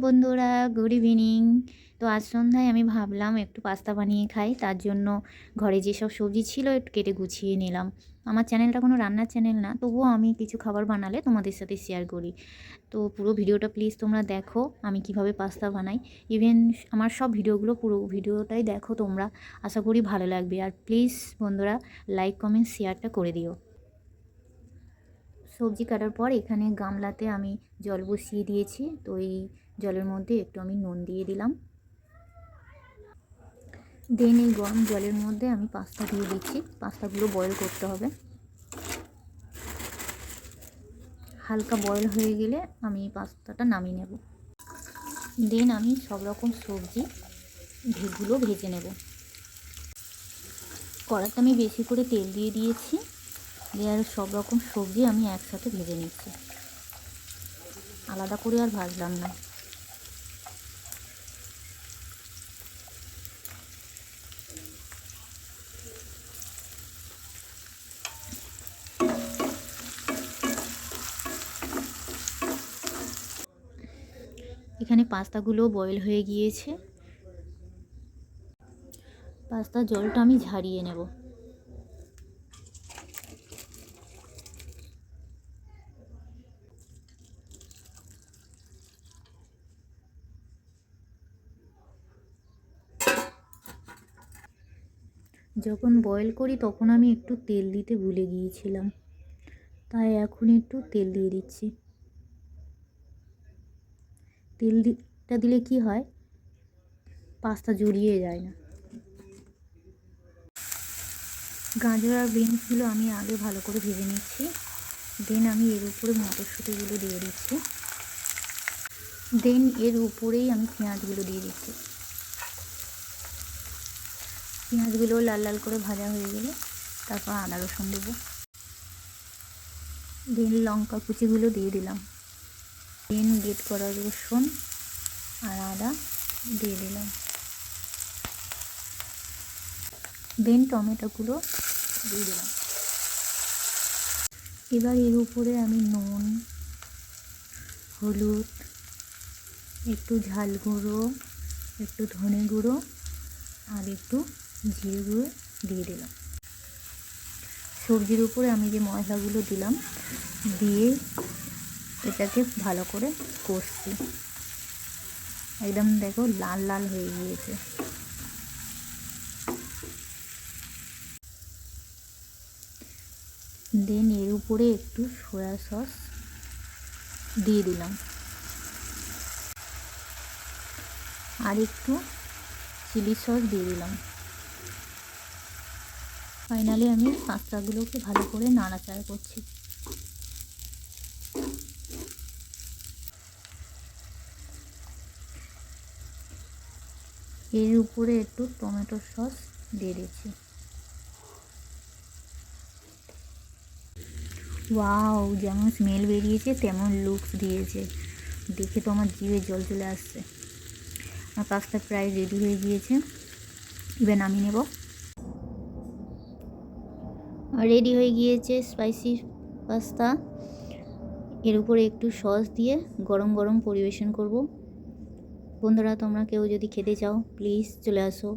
বন্ধুরা, good evening. তো আজ সন্ধ্যায় আমি ভাবলাম একটু পাস্তা বানিয়ে খাই। তার জন্য ঘরে যেসব সবজি ছিল একটু কেটে গুছিয়ে নিলাম। আমার চ্যানেলটা কোনো রান্নার চ্যানেল না, তবুও আমি কিছু খাবার বানালে তোমাদের সাথে শেয়ার করি। তো পুরো ভিডিওটা প্লিজ তোমরা দেখো আমি কিভাবে পাস্তা বানাই। ইভেন আমার সব ভিডিওগুলো পুরো ভিডিওটাই দেখো তোমরা, আশা করি ভালো লাগবে। আর প্লিজ বন্ধুরা লাইক কমেন্ট শেয়ারটা করে দিও। সবজি কাটার পর এখানে গামলাতে আমি জল বসিয়ে দিয়েছি। তো এই জলের মধ্যে একটু আমি নুন দিয়ে দিলাম। দেন এই গরম জলের মধ্যে আমি পাস্তা দিয়ে দিচ্ছি। পাস্তাগুলো বয়েল করতে হবে। হালকা বয়েল হয়ে গেলে আমি পাস্তাটা নামিয়ে নেব। দেন আমি সব রকম সবজি ভেজে নেব। কড়াতে আমি বেশি করে তেল দিয়ে দিয়েছি। দিয়ে আর সব রকম সবজি আমি একসাথে ভেজে নিচ্ছি, আলাদা করে আর ভাজলাম না। এখানে পাস্তাগুলো বয়েল হয়ে গিয়েছে। পাস্তার জলটা আমি ঝারিয়ে নেব। যখন বয়েল করি তখন আমি একটু তেল দিতে ভুলে গিয়েছিলাম, তাই এখন একটু তেল দিয়ে দিচ্ছি। তেলটা দিলে কি হয়, পাস্তা জড়িয়ে যায় না। গাজর আর বিনসগুলো আমি আগে ভালো করে ভেজে নিচ্ছি। দেন আমি এর উপরে মটরশুঁটিগুলো দিয়ে দিচ্ছি। দেন এর উপরেই আমি পেঁয়াজগুলো দিয়ে দিচ্ছি। পেঁয়াজগুলো লাল লাল করে ভাজা হয়ে গেলে তারপর আদা রসুন দেবো। দেন লঙ্কা কুচিগুলো দিয়ে দিলাম। দেন গ্রেট করা রসুন আর আদা দিয়ে দিলাম। দেন টমেটোগুলো দিয়ে দিলাম। এবার এর উপরে আমি নুন, হলুদ, একটু ঝাল গুঁড়ো, একটু ধনে গুঁড়ো আর একটু জিরে গুঁড়ো দিয়ে দিলাম। সবজির উপরে আমি যে মশলাগুলো দিলাম দিয়ে এটাকে ভালো করে কষছি। একদম দেখো লাল লাল হয়ে গিয়েছে। দেন এর উপরে একটু সয়া সস দিয়ে দিলাম আর একটু চিলি সস দিয়ে দিলাম। ফাইনালি আমি পাস্তাগুলোকে ভালো করে নাড়াচাড়া করছি। এর উপরে একটু টমেটো সস দিয়ে দিচ্ছি। ওয়াও, যেমন স্মেল বেরিয়েছে তেমন লুকস দিয়েছে, দেখে তো আমার জিভে জল চলে আসছে। আমার পাস্তা প্রায় রেডি হয়ে গিয়েছে, এবার নামিয়ে নেব। রেডি হয়ে গিয়েছে স্পাইসি পাস্তা। এর উপরে একটু সস দিয়ে গরম গরম পরিবেশন করব। বন্ধুরা তোমরা কেউ যদি খেতে চাও প্লিজ চলে আসো।